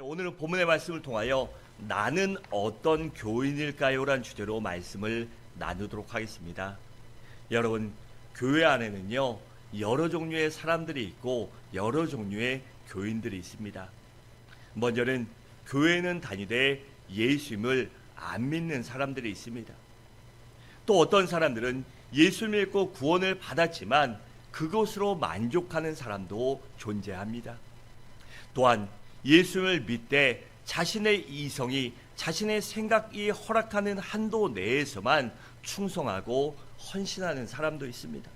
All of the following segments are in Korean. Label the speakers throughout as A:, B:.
A: 오늘은 본문의 말씀을 통하여 나는 어떤 교인일까요? 라는 주제로 말씀을 나누도록 하겠습니다. 여러분, 교회 안에는요 여러 종류의 사람들이 있고 여러 종류의 교인들이 있습니다. 먼저는 교회는 다니되 예수님을 안 믿는 사람들이 있습니다. 또 어떤 사람들은 예수를 믿고 구원을 받았지만 그것으로 만족하는 사람도 존재합니다. 또한 예수를 믿되 자신의 이성이 자신의 생각이 허락하는 한도 내에서만 충성하고 헌신하는 사람도 있습니다.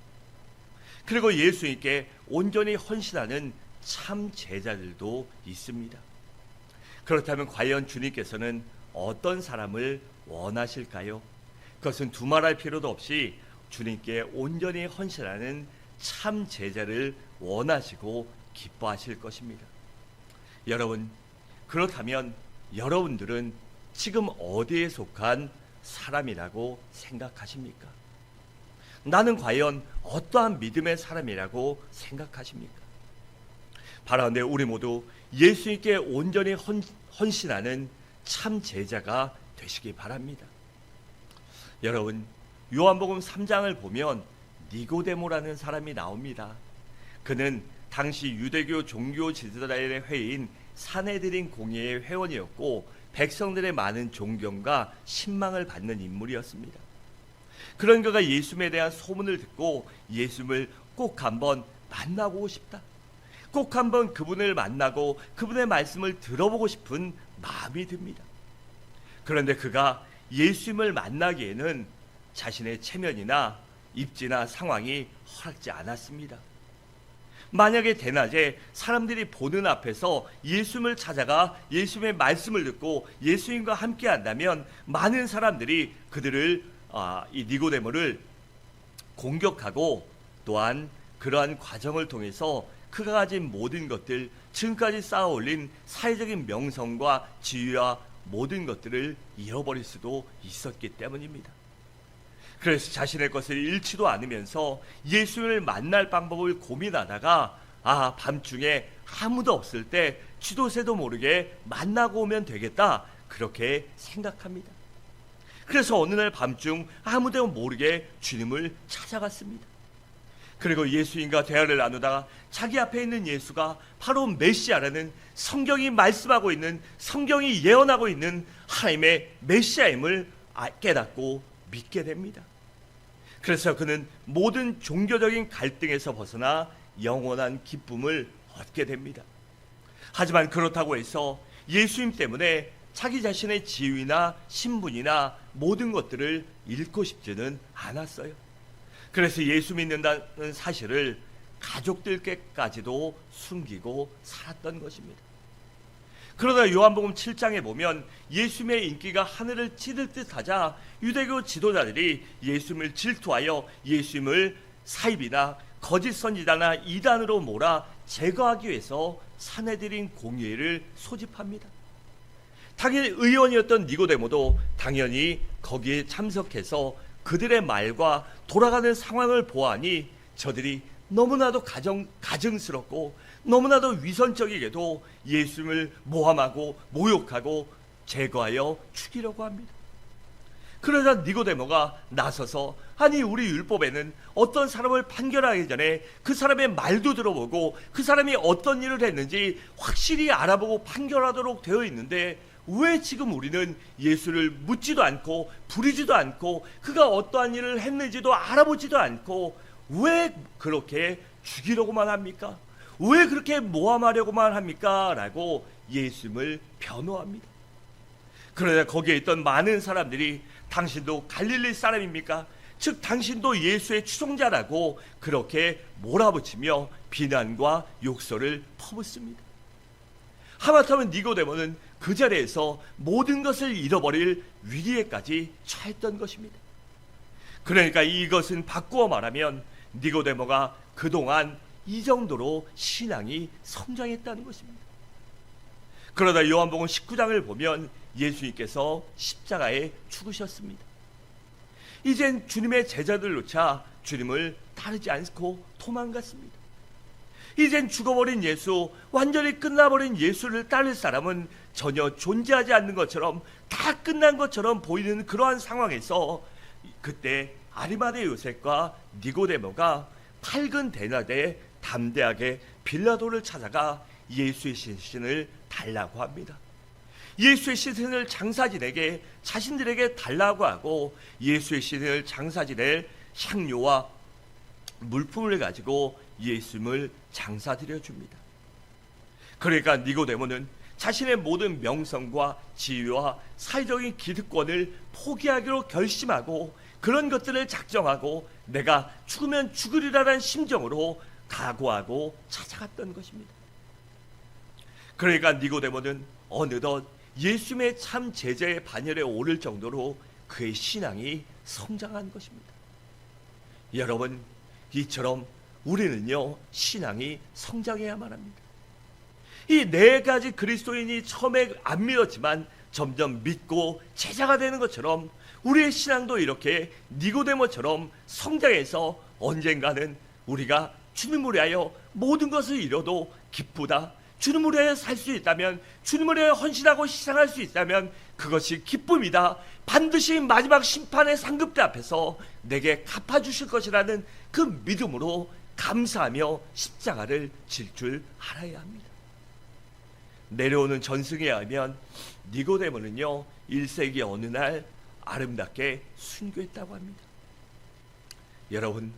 A: 그리고 예수님께 온전히 헌신하는 참 제자들도 있습니다. 그렇다면 과연 주님께서는 어떤 사람을 원하실까요? 그것은 두말할 필요도 없이 주님께 온전히 헌신하는 참 제자를 원하시고 기뻐하실 것입니다. 여러분, 그렇다면 여러분들은 지금 어디에 속한 사람이라고 생각하십니까? 나는 과연 어떠한 믿음의 사람이라고 생각하십니까? 바라는데 우리 모두 예수님께 온전히 헌신하는 참 제자가 되시기 바랍니다. 여러분, 요한복음 3장을 보면 니고데모라는 사람이 나옵니다. 그는 당시 유대교 종교 지도자의 회의인 산헤드린 공회의 회원이었고 백성들의 많은 존경과 신망을 받는 인물이었습니다. 그런 그가 예수님에 대한 소문을 듣고 예수님을 꼭 한번 만나보고 싶다, 꼭 한번 그분을 만나고 그분의 말씀을 들어보고 싶은 마음이 듭니다. 그런데 그가 예수님을 만나기에는 자신의 체면이나 입지나 상황이 허락지 않았습니다. 만약에 대낮에 사람들이 보는 앞에서 예수님을 찾아가 예수님의 말씀을 듣고 예수님과 함께 한다면 많은 사람들이 그들을 이 니고데모를 공격하고 또한 그러한 과정을 통해서 그가 가진 모든 것들, 지금까지 쌓아올린 사회적인 명성과 지위와 모든 것들을 잃어버릴 수도 있었기 때문입니다. 그래서 자신의 것을 잃지도 않으면서 예수님을 만날 방법을 고민하다가 밤중에 아무도 없을 때 쥐도새도 모르게 만나고 오면 되겠다, 그렇게 생각합니다. 그래서 어느 날 밤중 아무도 모르게 주님을 찾아갔습니다. 그리고 예수님과 대화를 나누다가 자기 앞에 있는 예수가 바로 메시아라는, 성경이 말씀하고 있는, 성경이 예언하고 있는 하나님의 메시아임을 깨닫고 믿게 됩니다. 그래서 그는 모든 종교적인 갈등에서 벗어나 영원한 기쁨을 얻게 됩니다. 하지만 그렇다고 해서 예수님 때문에 자기 자신의 지위나 신분이나 모든 것들을 잃고 싶지는 않았어요. 그래서 예수 믿는다는 사실을 가족들께까지도 숨기고 살았던 것입니다. 그러다 요한복음 7장에 보면 예수님의 인기가 하늘을 찌를 듯 하자 유대교 지도자들이 예수님을 질투하여 예수님을 사입이나 거짓 선지자나 이단으로 몰아 제거하기 위해서 산헤드린 공회를 소집합니다. 당연히 의원이었던 니고데모도 당연히 거기에 참석해서 그들의 말과 돌아가는 상황을 보아하니 저들이 너무나도 가증스럽고 너무나도 위선적이게도 예수님을 모함하고 모욕하고 제거하여 죽이려고 합니다. 그러자 니고데모가 나서서 아니, 우리 율법에는 어떤 사람을 판결하기 전에 그 사람의 말도 들어보고 그 사람이 어떤 일을 했는지 확실히 알아보고 판결하도록 되어 있는데 왜 지금 우리는 예수를 묻지도 않고 부리지도 않고 그가 어떠한 일을 했는지도 알아보지도 않고 왜 그렇게 죽이려고만 합니까? 왜 그렇게 모함하려고만 합니까? 라고 예수님을 변호합니다. 그러나 거기에 있던 많은 사람들이 당신도 갈릴리 사람입니까? 즉 당신도 예수의 추종자라고 그렇게 몰아붙이며 비난과 욕설을 퍼붓습니다. 하마터면 니고데모는 그 자리에서 모든 것을 잃어버릴 위기에까지 처했던 것입니다. 그러니까 이것은 바꾸어 말하면 니고데모가 그동안 이 정도로 신앙이 성장했다는 것입니다. 그러다 요한복음 19장을 보면 예수님께서 십자가에 죽으셨습니다. 이젠 주님의 제자들조차 주님을 따르지 않고 도망갔습니다. 이젠 죽어버린 예수, 완전히 끝나버린 예수를 따를 사람은 전혀 존재하지 않는 것처럼, 다 끝난 것처럼 보이는 그러한 상황에서 그때 아리마대 요셉과 니고데모가 밝은 대낮에 담대하게 빌라도를 찾아가 예수의 시신을 달라고 합니다. 예수의 시신을 장사진에게 자신들에게 달라고 하고, 예수의 시신을 장사 지낼 향료와 물품을 가지고 예수님을 장사드려 줍니다. 그러니까 니고데모는 자신의 모든 명성과 지위와 사회적인 기득권을 포기하기로 결심하고, 그런 것들을 작정하고 내가 죽으면 죽으리라는 심정으로 각오하고 찾아갔던 것입니다. 그러니까 니고데모는 어느덧 예수님의 참 제자의 반열에 오를 정도로 그의 신앙이 성장한 것입니다. 여러분, 이처럼 우리는요, 신앙이 성장해야만 합니다. 이 네 가지 그리스도인이 처음에 안 믿었지만 점점 믿고 제자가 되는 것처럼 우리의 신앙도 이렇게 니고데모처럼 성장해서 언젠가는 우리가 주님을 위하여 모든 것을 잃어도 기쁘다, 주님을 위하여 살 수 있다면, 주님을 위하여 헌신하고 희생할 수 있다면 그것이 기쁨이다, 반드시 마지막 심판의 상급대 앞에서 내게 갚아주실 것이라는 그 믿음으로 감사하며 십자가를 질 줄 알아야 합니다. 내려오는 전승에 의하면 니고데모는요, 1세기 어느 날 아름답게 순교했다고 합니다. 여러분,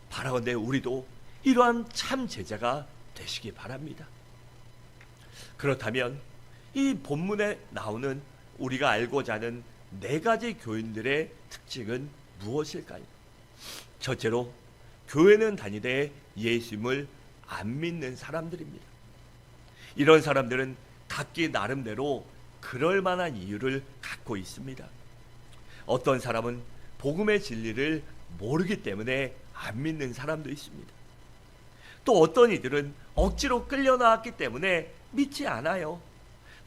A: 바라건대 우리도 이러한 참 제자가 되시기 바랍니다. 그렇다면 이 본문에 나오는 우리가 알고자 하는 네 가지 교인들의 특징은 무엇일까요? 첫째로, 교회는 다니되 예수님을 안 믿는 사람들입니다. 이런 사람들은 각기 나름대로 그럴 만한 이유를 갖고 있습니다. 어떤 사람은 복음의 진리를 모르기 때문에 안 믿는 사람도 있습니다. 또 어떤 이들은 억지로 끌려 나왔기 때문에 믿지 않아요.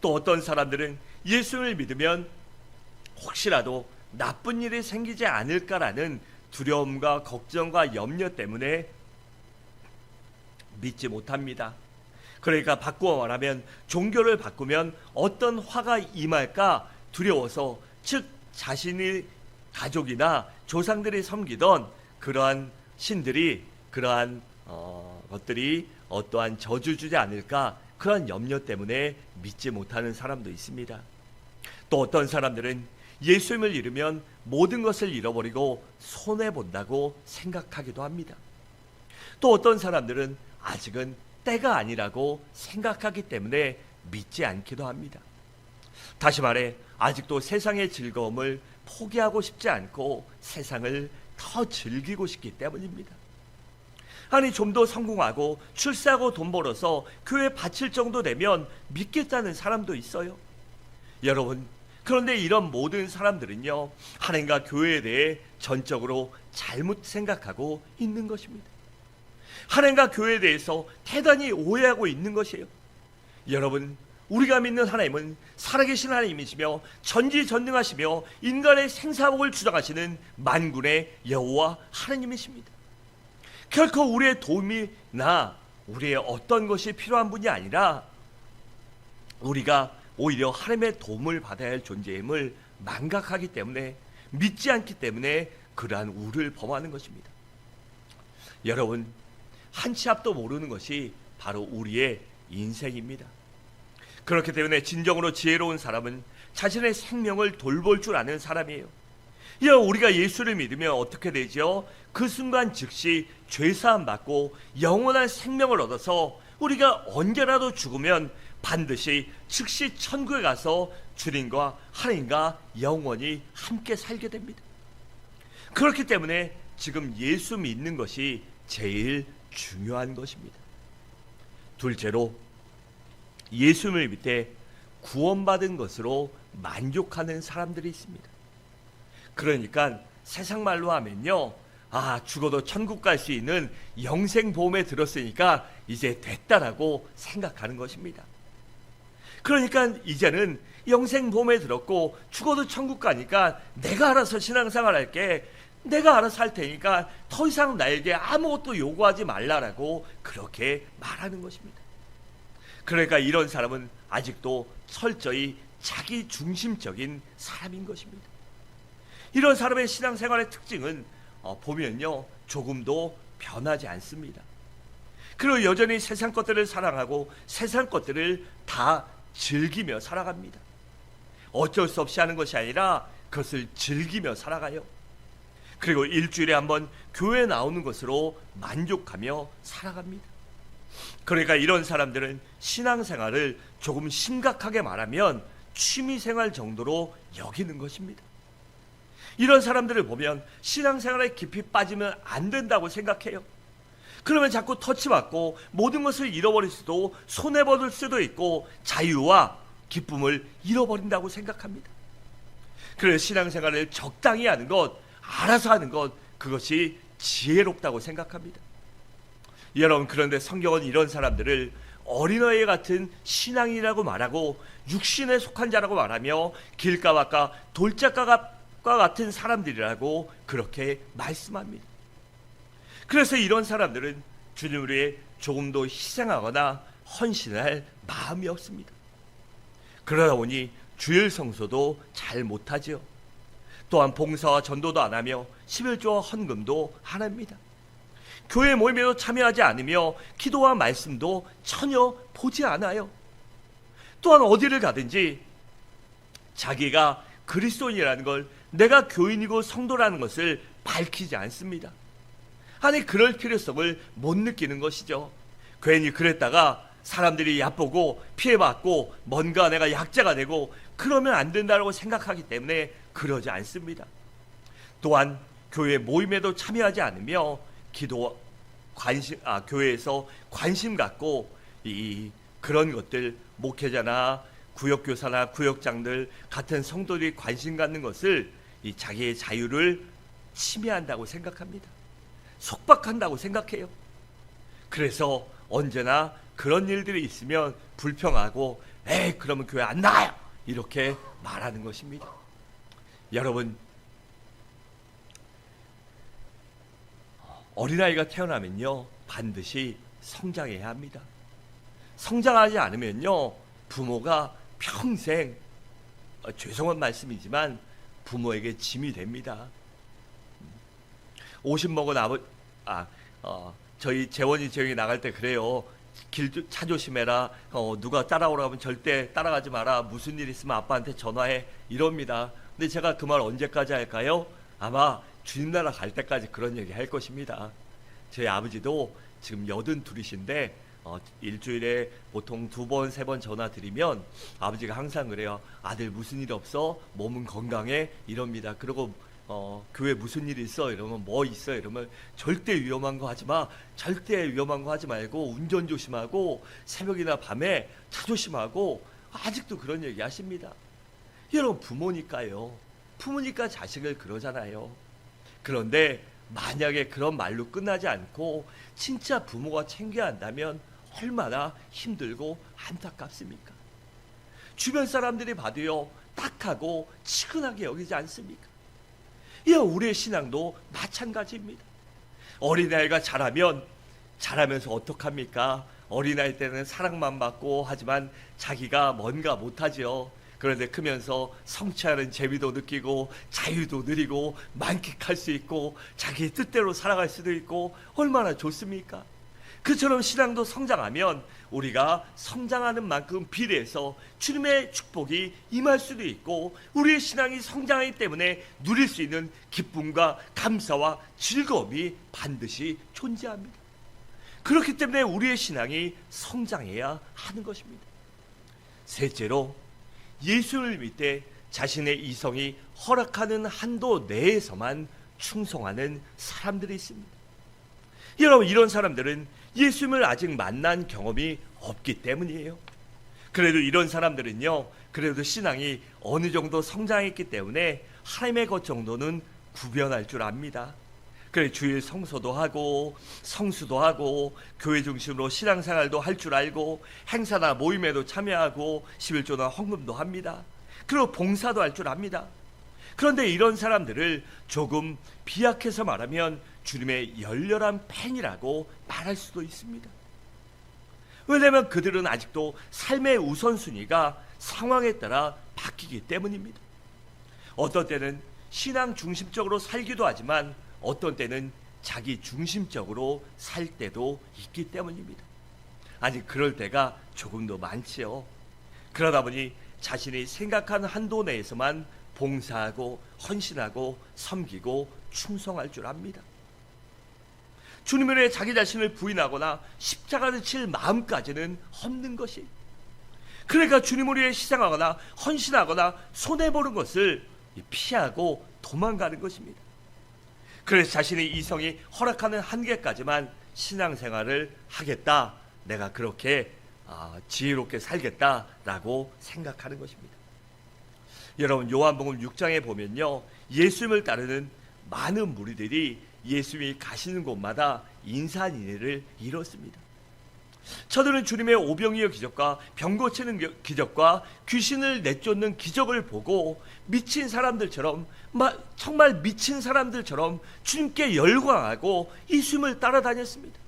A: 또 어떤 사람들은 예수를 믿으면 혹시라도 나쁜 일이 생기지 않을까라는 두려움과 걱정과 염려 때문에 믿지 못합니다. 그러니까 바꾸어 말하면 종교를 바꾸면 어떤 화가 임할까 두려워서, 즉 자신이 가족이나 조상들이 섬기던 그러한 신들이, 그러한 것들이 어떠한 저주 주지 않을까, 그러한 염려 때문에 믿지 못하는 사람도 있습니다. 또 어떤 사람들은 예수님을 잃으면 모든 것을 잃어버리고 손해본다고 생각하기도 합니다. 또 어떤 사람들은 아직은 때가 아니라고 생각하기 때문에 믿지 않기도 합니다. 다시 말해, 아직도 세상의 즐거움을 포기하고 싶지 않고 세상을 더 즐기고 싶기 때문입니다. 아니, 좀 더 성공하고 출세하고 돈 벌어서 교회에 바칠 정도 되면 믿겠다는 사람도 있어요. 여러분, 그런데 이런 모든 사람들은요, 하나님과 교회에 대해 전적으로 잘못 생각하고 있는 것입니다. 하나님과 교회에 대해서 대단히 오해하고 있는 것이에요. 여러분, 우리가 믿는 하나님은 살아계신 하나님이시며 전지전능하시며 인간의 생사복을 주장하시는 만군의 여호와 하나님이십니다. 결코 우리의 도움이나 우리의 어떤 것이 필요한 분이 아니라 우리가 오히려 하나님의 도움을 받아야 할 존재임을 망각하기 때문에, 믿지 않기 때문에 그러한 우를 범하는 것입니다. 여러분, 한 치 앞도 모르는 것이 바로 우리의 인생입니다. 그렇기 때문에 진정으로 지혜로운 사람은 자신의 생명을 돌볼 줄 아는 사람이에요. 우리가 예수를 믿으면 어떻게 되죠? 그 순간 즉시 죄사함 받고 영원한 생명을 얻어서 우리가 언제라도 죽으면 반드시 즉시 천국에 가서 주님과 하나님과 영원히 함께 살게 됩니다. 그렇기 때문에 지금 예수 믿는 것이 제일 중요한 것입니다. 둘째로, 예수님을 믿되 구원받은 것으로 만족하는 사람들이 있습니다. 그러니까 세상 말로 하면요, 죽어도 천국 갈 수 있는 영생보험에 들었으니까 이제 됐다라고 생각하는 것입니다. 그러니까 이제는 영생보험에 들었고 죽어도 천국 가니까 내가 알아서 신앙생활 할게, 내가 알아서 할 테니까 더 이상 나에게 아무것도 요구하지 말라라고 그렇게 말하는 것입니다. 그러니까 이런 사람은 아직도 철저히 자기 중심적인 사람인 것입니다. 이런 사람의 신앙생활의 특징은 보면요, 조금도 변하지 않습니다. 그리고 여전히 세상 것들을 사랑하고 세상 것들을 다 즐기며 살아갑니다. 어쩔 수 없이 하는 것이 아니라 그것을 즐기며 살아가요. 그리고 일주일에 한번 교회에 나오는 것으로 만족하며 살아갑니다. 그러니까 이런 사람들은 신앙생활을 조금 심각하게 말하면 취미생활 정도로 여기는 것입니다. 이런 사람들을 보면 신앙생활에 깊이 빠지면 안 된다고 생각해요. 그러면 자꾸 터치받고 모든 것을 잃어버릴 수도, 손해버릴 수도 있고 자유와 기쁨을 잃어버린다고 생각합니다. 그래서 신앙생활을 적당히 하는 것, 알아서 하는 것, 그것이 지혜롭다고 생각합니다. 여러분, 그런데 성경은 이런 사람들을 어린아이 같은 신앙이라고 말하고 육신에 속한 자라고 말하며 길가와 돌짝과 같은 사람들이라고 그렇게 말씀합니다. 그래서 이런 사람들은 주님을 위해 조금도 희생하거나 헌신할 마음이 없습니다. 그러다 보니 주일 성소도 잘 못하죠. 또한 봉사와 전도도 안 하며 11조와 헌금도 안 합니다. 교회 모임에도 참여하지 않으며 기도와 말씀도 전혀 보지 않아요. 또한 어디를 가든지 자기가 그리스도인이라는 걸, 내가 교인이고 성도라는 것을 밝히지 않습니다. 아니, 그럴 필요성을 못 느끼는 것이죠. 괜히 그랬다가 사람들이 얕보고 피해받고 뭔가 내가 약자가 되고 그러면 안 된다고 생각하기 때문에 그러지 않습니다. 또한 교회 모임에도 참여하지 않으며 교회에서 관심 갖고 그런 것들, 목회자나 구역교사나 구역장들 같은 성도들이 관심 갖는 것을 자기의 자유를 침해한다고 생각합니다. 속박한다고 생각해요. 그래서 언제나 그런 일들이 있으면 불평하고 그러면 교회 안 나가요, 이렇게 말하는 것입니다. 여러분, 어린아이가 태어나면요 반드시 성장해야 합니다. 성장하지 않으면요 부모가 평생, 죄송한 말씀이지만 부모에게 짐이 됩니다. 50 먹은 저희 재원이 나갈 때 그래요. 차 조심해라. 누가 따라오라고 하면 절대 따라가지 마라. 무슨 일 있으면 아빠한테 전화해. 이럽니다. 근데 제가 그 말 언제까지 할까요? 아마 주님 나라 갈 때까지 그런 얘기 할 것입니다. 저희 아버지도 지금 82이신데 일주일에 보통 2번, 3번 전화 드리면 아버지가 항상 그래요. 아들 무슨 일 없어? 몸은 건강해? 이럽니다. 그리고 교회 무슨 일 있어? 이러면 뭐 있어? 이러면 절대 위험한 거 하지 마. 절대 위험한 거 하지 말고 운전 조심하고 새벽이나 밤에 차 조심하고, 아직도 그런 얘기 하십니다. 여러분, 부모니까요. 부모니까 자식을 그러잖아요. 그런데 만약에 그런 말로 끝나지 않고 진짜 부모가 챙겨야 한다면 얼마나 힘들고 안타깝습니까? 주변 사람들이 봐도요 딱하고 치근하게 여기지 않습니까? 우리의 신앙도 마찬가지입니다. 어린아이가 자라면서 어떡합니까? 어린아이 때는 사랑만 받고 하지만 자기가 뭔가 못하죠. 그런데 크면서 성취하는 재미도 느끼고 자유도 누리고 만끽할 수 있고 자기 뜻대로 살아갈 수도 있고 얼마나 좋습니까? 그처럼 신앙도 성장하면 우리가 성장하는 만큼 비례해서 주님의 축복이 임할 수도 있고, 우리의 신앙이 성장하기 때문에 누릴 수 있는 기쁨과 감사와 즐거움이 반드시 존재합니다. 그렇기 때문에 우리의 신앙이 성장해야 하는 것입니다. 셋째로, 예수를 믿되 자신의 이성이 허락하는 한도 내에서만 충성하는 사람들이 있습니다. 여러분, 이런 사람들은 예수님을 아직 만난 경험이 없기 때문이에요. 그래도 이런 사람들은요, 그래도 신앙이 어느 정도 성장했기 때문에 하나님의 것 정도는 구별할 줄 압니다. 그래, 주일 성소도 하고 성수도 하고 교회 중심으로 신앙생활도 할 줄 알고 행사나 모임에도 참여하고 11조나 헌금도 합니다. 그리고 봉사도 할 줄 압니다. 그런데 이런 사람들을 조금 비약해서 말하면 주님의 열렬한 팬이라고 말할 수도 있습니다. 왜냐하면 그들은 아직도 삶의 우선순위가 상황에 따라 바뀌기 때문입니다. 어떤 때는 신앙 중심적으로 살기도 하지만 어떤 때는 자기 중심적으로 살 때도 있기 때문입니다. 아니, 그럴 때가 조금 더 많지요. 그러다 보니 자신이 생각한 한도 내에서만 봉사하고 헌신하고 섬기고 충성할 줄 압니다. 주님을 위해 자기 자신을 부인하거나 십자가를 칠 마음까지는 없는 것이, 그러니까 주님을 위해 희생하거나 헌신하거나 손해보는 것을 피하고 도망가는 것입니다. 그래서 자신의 이성이 허락하는 한계까지만 신앙생활을 하겠다, 내가 그렇게 지혜롭게 살겠다라고 생각하는 것입니다. 여러분, 요한복음 6장에 보면요, 예수님을 따르는 많은 무리들이 예수님이 가시는 곳마다 인산인해를 이뤘습니다. 저들은 주님의 오병이어 기적과 병 고치는 기적과 귀신을 내쫓는 기적을 보고 미친 사람들처럼, 정말 미친 사람들처럼 주님께 열광하고 예수님을 따라다녔습니다.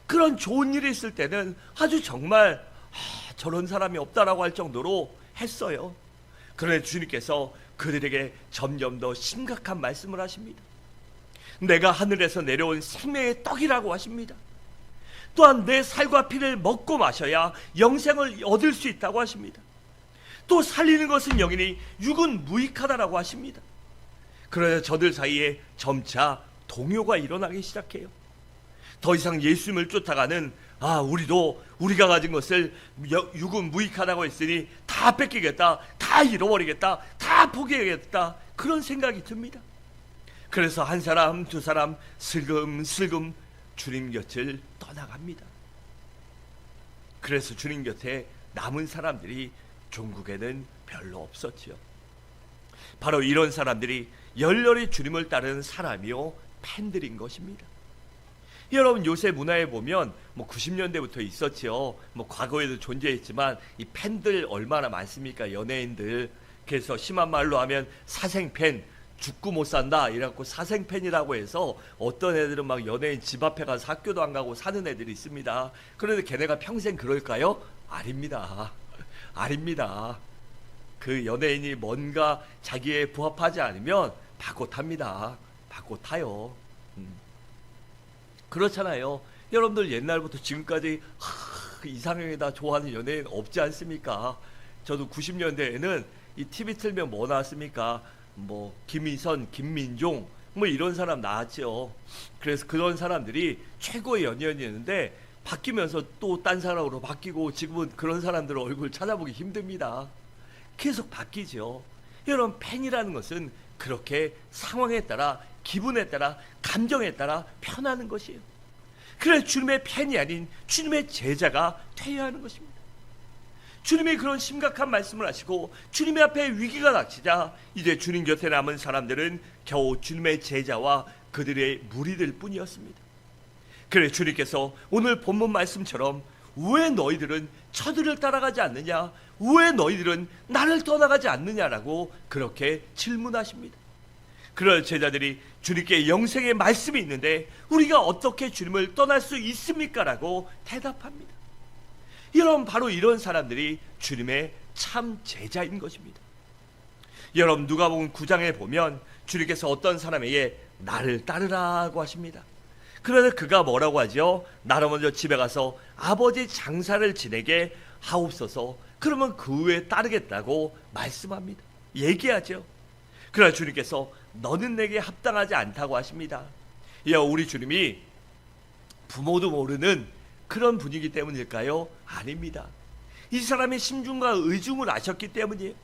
A: 그런 좋은 일이 있을 때는 아주 정말 저런 사람이 없다라고 할 정도로 했어요. 그런데 주님께서 그들에게 점점 더 심각한 말씀을 하십니다. 내가 하늘에서 내려온 생명의 떡이라고 하십니다. 또한 내 살과 피를 먹고 마셔야 영생을 얻을 수 있다고 하십니다. 또 살리는 것은 영이니 육은 무익하다라고 하십니다. 그러자 저들 사이에 점차 동요가 일어나기 시작해요. 더 이상 예수님을 쫓아가는, 우리가 가진 것을 육은 무익하다고 했으니 다 뺏기겠다, 다 잃어버리겠다, 다 포기하겠다, 그런 생각이 듭니다. 그래서 한 사람 두 사람 슬금슬금 주님 곁을 떠나갑니다. 그래서 주님 곁에 남은 사람들이 종국에는 별로 없었지요. 바로 이런 사람들이 열렬히 주님을 따르는 사람이요, 팬들인 것입니다. 여러분, 요새 문화에 보면 90년대부터 있었지요. 과거에도 존재했지만 이 팬들 얼마나 많습니까? 연예인들. 그래서 심한 말로 하면 사생팬, 죽고 못 산다 이래갖고 사생팬이라고 해서 어떤 애들은 막 연예인 집 앞에 가서 학교도 안 가고 사는 애들이 있습니다. 그런데 걔네가 평생 그럴까요? 아닙니다. 아닙니다. 그 연예인이 뭔가 자기에 부합하지 않으면 바꿔 탑니다. 바꿔 타요. 그렇잖아요. 여러분들 옛날부터 지금까지 이상형이다 좋아하는 연예인 없지 않습니까? 저도 90년대에는 이 TV 틀면 뭐 나왔습니까? 김희선, 김민종 이런 사람 나왔죠. 그래서 그런 사람들이 최고의 연예인이었는데 바뀌면서 또 딴 사람으로 바뀌고 지금은 그런 사람들 얼굴 찾아보기 힘듭니다. 계속 바뀌죠. 여러분, 팬이라는 것은 그렇게 상황에 따라, 기분에 따라, 감정에 따라 변하는 것이에요. 그래서 주님의 팬이 아닌 주님의 제자가 되어야 하는 것입니다. 주님이 그런 심각한 말씀을 하시고 주님의 앞에 위기가 닥치자 이제 주님 곁에 남은 사람들은 겨우 주님의 제자와 그들의 무리들 뿐이었습니다. 그래 주님께서 오늘 본문 말씀처럼 왜 너희들은 저들을 따라가지 않느냐, 왜 너희들은 나를 떠나가지 않느냐라고 그렇게 질문하십니다. 그럴 제자들이 주님께 영생의 말씀이 있는데 우리가 어떻게 주님을 떠날 수 있습니까? 라고 대답합니다. 여러분, 바로 이런 사람들이 주님의 참 제자인 것입니다. 여러분, 누가복음 9장에 보면 주님께서 어떤 사람에게 나를 따르라고 하십니다. 그러나 그가 뭐라고 하죠? 나를 먼저 집에 가서 아버지 장사를 지내게 하옵소서. 그러면 그 후에 따르겠다고 말씀합니다. 얘기하죠. 그러나 주님께서 너는 내게 합당하지 않다고 하십니다. 우리 주님이 부모도 모르는 그런 분이기 때문일까요? 아닙니다. 이 사람의 심중과 의중을 아셨기 때문이에요.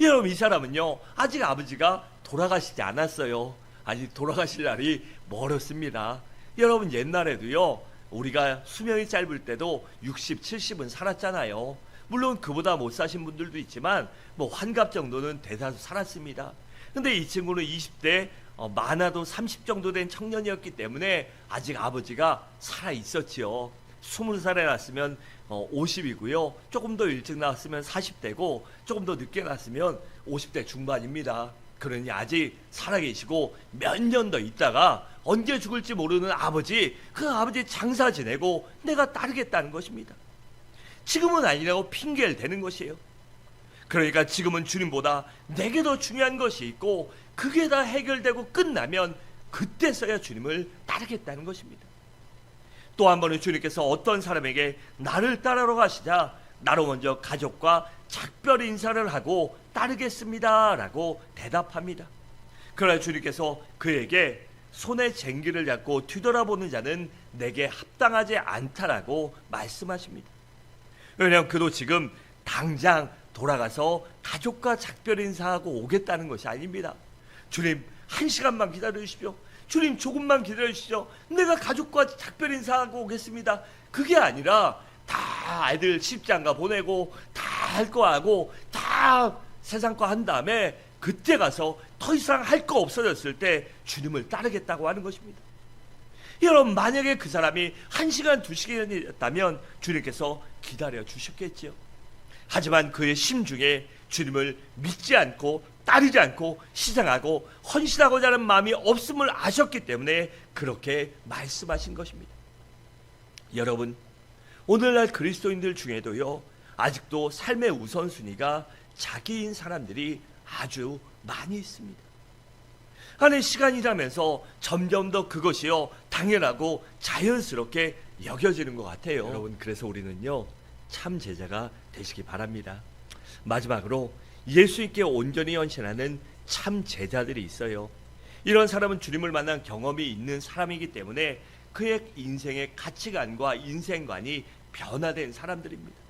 A: 여러분, 이 사람은요 아직 아버지가 돌아가시지 않았어요. 아직 돌아가실 날이 멀었습니다. 여러분, 옛날에도요 우리가 수명이 짧을 때도 60, 70은 살았잖아요. 물론 그보다 못 사신 분들도 있지만 환갑 정도는 대다수 살았습니다. 근데 이 친구는 20대 많아도 30 정도 된 청년이었기 때문에 아직 아버지가 살아 있었지요. 20살에 낳았으면 50이고요. 조금 더 일찍 낳았으면 40대고 조금 더 늦게 낳았으면 50대 중반입니다. 그러니 아직 살아계시고 몇 년 더 있다가 언제 죽을지 모르는 아버지, 그 아버지 장사 지내고 내가 따르겠다는 것입니다. 지금은 아니라고 핑계를 대는 것이에요. 그러니까 지금은 주님보다 내게 더 중요한 것이 있고 그게 다 해결되고 끝나면 그때서야 주님을 따르겠다는 것입니다. 또 한 번은 주님께서 어떤 사람에게 나를 따르러 가시자 나로 먼저 가족과 작별 인사를 하고 따르겠습니다 라고 대답합니다. 그러나 주님께서 그에게 손에 쟁기를 잡고 뒤돌아보는 자는 내게 합당하지 않다라고 말씀하십니다. 왜냐하면 그도 지금 당장 돌아가서 가족과 작별 인사하고 오겠다는 것이 아닙니다. 주님, 1시간만 기다려주십시오. 주님, 조금만 기다려주시죠. 내가 가족과 작별 인사하고 오겠습니다. 그게 아니라 다 애들 시집장가 보내고 다 할 거 하고 다 세상 거 한 다음에 그때 가서 더 이상 할 거 없어졌을 때 주님을 따르겠다고 하는 것입니다. 여러분, 만약에 그 사람이 1시간, 2시간이었다면 주님께서 기다려 주셨겠지요. 하지만 그의 심중에 주님을 믿지 않고 따르지 않고 희생하고 헌신하고자 하는 마음이 없음을 아셨기 때문에 그렇게 말씀하신 것입니다. 여러분, 오늘날 그리스도인들 중에도요, 아직도 삶의 우선순위가 자기인 사람들이 아주 많이 있습니다. 하는 시간이라면서 점점 더 그것이요 당연하고 자연스럽게 여겨지는 것 같아요. 여러분, 그래서 우리는요 참 제자가 되시기 바랍니다. 마지막으로 예수님께 온전히 헌신하는 참 제자들이 있어요. 이런 사람은 주님을 만난 경험이 있는 사람이기 때문에 그의 인생의 가치관과 인생관이 변화된 사람들입니다.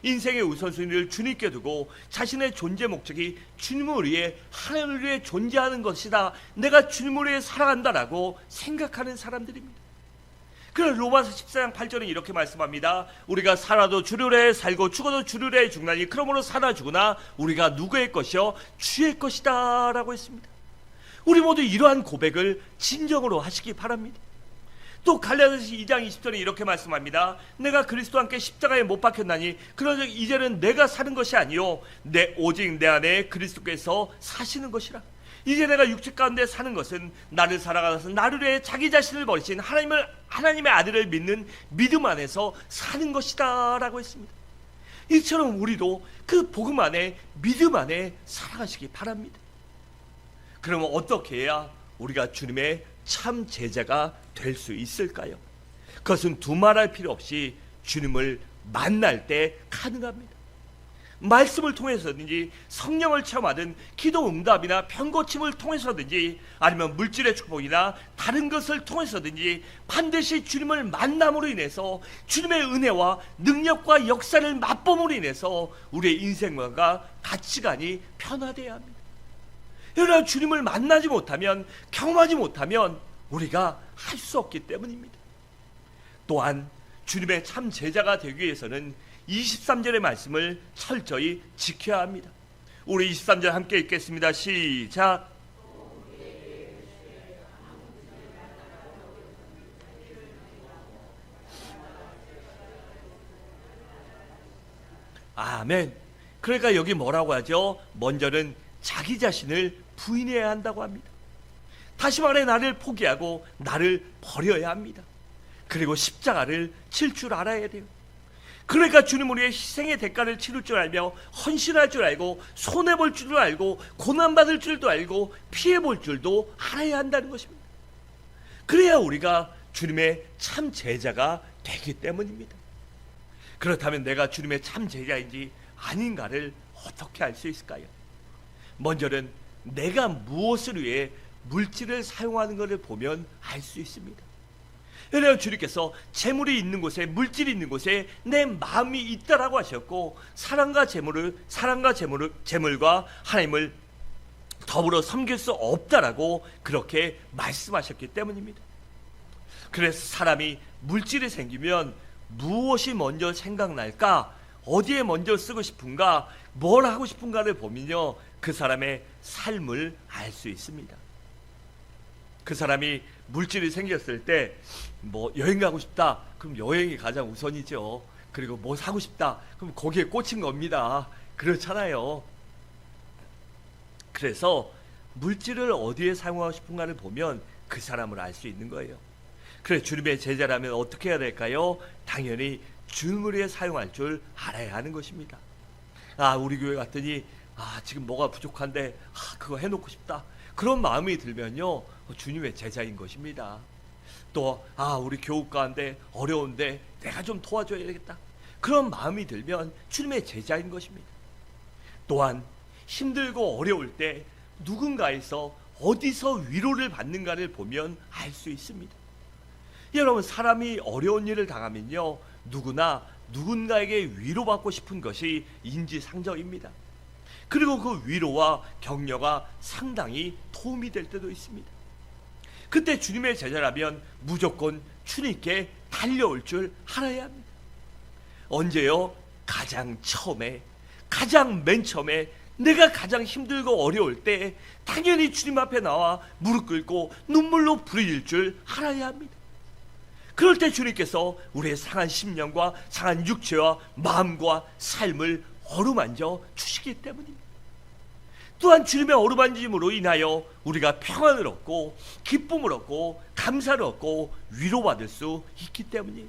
A: 인생의 우선순위를 주님께 두고 자신의 존재 목적이 주님을 위해, 하나님을 위해 존재하는 것이다, 내가 주님을 위해 살아간다라고 생각하는 사람들입니다. 그래서 로마서 14장 8절은 이렇게 말씀합니다. 우리가 살아도 주를 위해 살고 죽어도 주를 위해 죽나니 그러므로 살아 죽으나 우리가 누구의 것이요 주의 것이다 라고 했습니다. 우리 모두 이러한 고백을 진정으로 하시기 바랍니다. 또 갈라디아서 2장 20절에 이렇게 말씀합니다. 내가 그리스도와 함께 십자가에 못 박혔나니 그러즉 이제는 내가 사는 것이 아니요 오직 내 안에 그리스도께서 사시는 것이라. 이제 내가 육체 가운데 사는 것은 나를 살아가서 나를 위해 자기 자신을 버리신 하나님의 아들을 믿는 믿음 안에서 사는 것이다 라고 했습니다. 이처럼 우리도 그 복음 안에, 믿음 안에 살아가시기 바랍니다. 그러면 어떻게 해야 우리가 주님의 참 제자가 될 수 있을까요? 그것은 두말할 필요 없이 주님을 만날 때 가능합니다. 말씀을 통해서든지 성령을 체험하든 기도 응답이나 병고침을 통해서든지 아니면 물질의 축복이나 다른 것을 통해서든지 반드시 주님을 만남으로 인해서 주님의 은혜와 능력과 역사를 맛봄으로 인해서 우리의 인생관과 가치관이 변화되어야 합니다. 여러분, 주님을 만나지 못하면, 경험하지 못하면 우리가 할 수 없기 때문입니다. 또한 주님의 참 제자가 되기 위해서는 23절의 말씀을 철저히 지켜야 합니다. 우리 23절 함께 읽겠습니다. 시작. 아멘. 그러니까 여기 뭐라고 하죠? 먼저는 자기 자신을 부인해야 한다고 합니다. 다시 말해 나를 포기하고 나를 버려야 합니다. 그리고 십자가를 칠 줄 알아야 돼요. 그러니까 주님을 위해 희생의 대가를 치를 줄 알며 헌신할 줄 알고 손해볼 줄도 알고 고난받을 줄도 알고 피해볼 줄도 알아야 한다는 것입니다. 그래야 우리가 주님의 참 제자가 되기 때문입니다. 그렇다면 내가 주님의 참 제자인지 아닌가를 어떻게 알 수 있을까요? 먼저는 내가 무엇을 위해 물질을 사용하는 것을 보면 알 수 있습니다. 왜냐하면 주님께서 재물이 있는 곳에, 물질이 있는 곳에 내 마음이 있다라고 하셨고 사랑과 재물과 하나님을 더불어 섬길 수 없다라고 그렇게 말씀하셨기 때문입니다. 그래서 사람이 물질이 생기면 무엇이 먼저 생각날까, 어디에 먼저 쓰고 싶은가, 뭘 하고 싶은가를 보면요 그 사람의 삶을 알 수 있습니다. 그 사람이 물질이 생겼을 때 뭐 여행 가고 싶다. 그럼 여행이 가장 우선이죠. 그리고 뭐 사고 싶다. 그럼 거기에 꽂힌 겁니다. 그렇잖아요. 그래서 물질을 어디에 사용하고 싶은가를 보면 그 사람을 알 수 있는 거예요. 그래, 주님의 제자라면 어떻게 해야 될까요? 당연히 주님을 위해 사용할 줄 알아야 하는 것입니다. 우리 교회 갔더니 지금 뭐가 부족한데 그거 해놓고 싶다. 그런 마음이 들면요, 주님의 제자인 것입니다. 또 우리 교우 가운데 어려운데 내가 좀 도와줘야 되겠다. 그런 마음이 들면 주님의 제자인 것입니다. 또한 힘들고 어려울 때 누군가에서 어디서 위로를 받는가를 보면 알 수 있습니다. 여러분, 사람이 어려운 일을 당하면요, 누구나 누군가에게 위로받고 싶은 것이 인지상정입니다. 그리고 그 위로와 격려가 상당히 도움이 될 때도 있습니다. 그때 주님의 제자라면 무조건 주님께 달려올 줄 알아야 합니다. 언제요? 가장 처음에, 가장 맨 처음에 내가 가장 힘들고 어려울 때 당연히 주님 앞에 나와 무릎 꿇고 눈물로 부르짖을 줄 알아야 합니다. 그럴 때 주님께서 우리의 상한 심령과 상한 육체와 마음과 삶을 어루만져 주시기 때문입니다. 또한 주님의 어루만짐으로 인하여 우리가 평안을 얻고 기쁨을 얻고 감사를 얻고 위로받을 수 있기 때문이에요.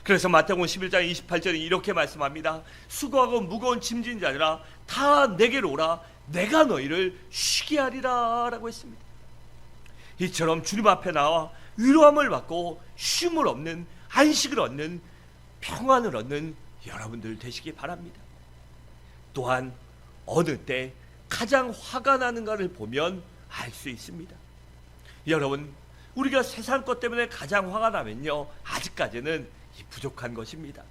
A: 그래서 마태복음 11장 28절에 이렇게 말씀합니다. 수고하고 무거운 짐진 자들아 다 내게로 오라, 내가 너희를 쉬게 하리라 라고 했습니다. 이처럼 주님 앞에 나와 위로함을 받고 쉼을 얻는, 안식을 얻는, 평안을 얻는 여러분들 되시기 바랍니다. 또한 어느 때 가장 화가 나는가를 보면 알 수 있습니다. 여러분, 우리가 세상 것 때문에 가장 화가 나면요, 아직까지는 부족한 것입니다.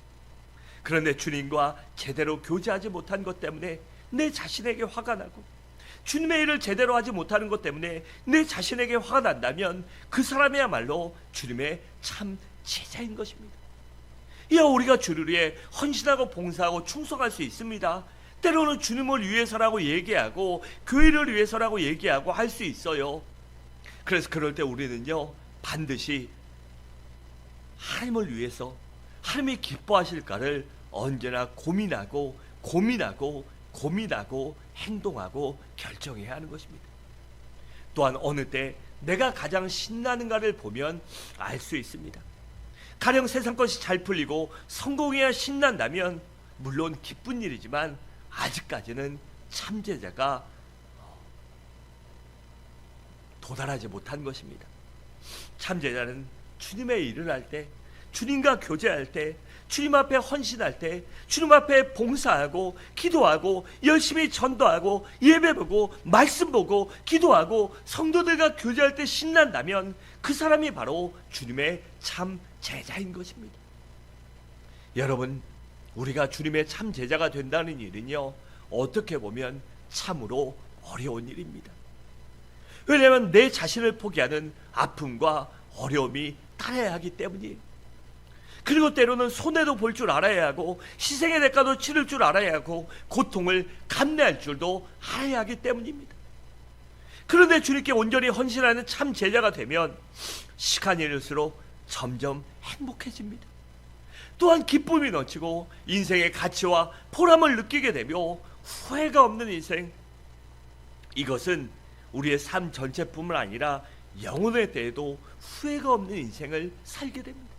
A: 그런데 주님과 제대로 교제하지 못한 것 때문에 내 자신에게 화가 나고, 주님의 일을 제대로 하지 못하는 것 때문에 내 자신에게 화가 난다면 그 사람이야말로 주님의 참 제자인 것입니다. 우리가 주를 위해 헌신하고 봉사하고 충성할 수 있습니다. 때로는 주님을 위해서라고 얘기하고 교회를 위해서라고 얘기하고 할 수 있어요. 그래서 그럴 때 우리는요, 반드시 하나님을 위해서 하나님이 기뻐하실까를 언제나 고민하고 행동하고 결정해야 하는 것입니다. 또한 어느 때 내가 가장 신나는가를 보면 알 수 있습니다. 가령 세상 것이 잘 풀리고 성공해야 신난다면 물론 기쁜 일이지만 아직까지는 참제자가 도달하지 못한 것입니다. 참제자는 주님의 일을 할 때, 주님과 교제할 때, 주님 앞에 헌신할 때, 주님 앞에 봉사하고 기도하고 열심히 전도하고 예배 보고 말씀 보고 기도하고 성도들과 교제할 때 신난다면 그 사람이 바로 주님의 참 제자인 것입니다. 여러분, 우리가 주님의 참 제자가 된다는 일은요, 어떻게 보면 참으로 어려운 일입니다. 왜냐하면 내 자신을 포기하는 아픔과 어려움이 따라야 하기 때문이에요. 그리고 때로는 손해도 볼 줄 알아야 하고 희생의 대가도 치를 줄 알아야 하고 고통을 감내할 줄도 알아야 하기 때문입니다. 그런데 주님께 온전히 헌신하는 참 제자가 되면 시간이 흐를수록 점점 행복해집니다. 또한 기쁨이 넘치고 인생의 가치와 보람을 느끼게 되며 후회가 없는 인생, 이것은 우리의 삶 전체뿐만 아니라 영혼에 대해도 후회가 없는 인생을 살게 됩니다.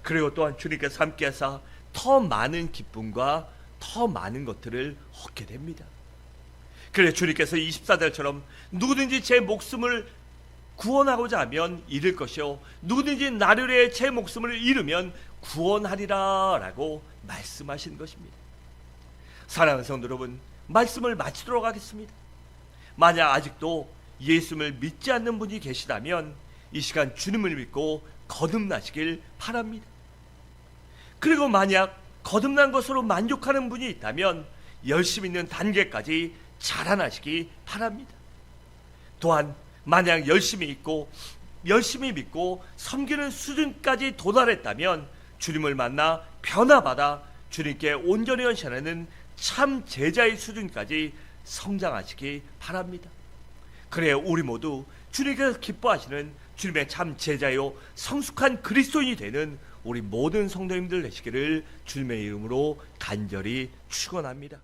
A: 그리고 또한 주님께서 함께하사 더 많은 기쁨과 더 많은 것들을 얻게 됩니다. 그래서 주님께서 24절처럼 누구든지 제 목숨을 구원하고자 하면 잃을 것이요 누구든지 나를 위해 제 목숨을 잃으면 구원하리라 라고 말씀하신 것입니다. 사랑하는 성도 여러분, 말씀을 마치도록 하겠습니다. 만약 아직도 예수를 믿지 않는 분이 계시다면 이 시간 주님을 믿고 거듭나시길 바랍니다. 그리고 만약 거듭난 것으로 만족하는 분이 있다면 열심히 있는 단계까지 자라나시기 바랍니다. 또한 만약 열심히 믿고 섬기는 수준까지 도달했다면 주님을 만나 변화받아 주님께 온전히 헌신하는 참 제자의 수준까지 성장하시기 바랍니다. 그래야 우리 모두 주님께서 기뻐하시는 주님의 참 제자요 성숙한 그리스도인이 되는 우리 모든 성도님들 되시기를 주님의 이름으로 간절히 축원합니다.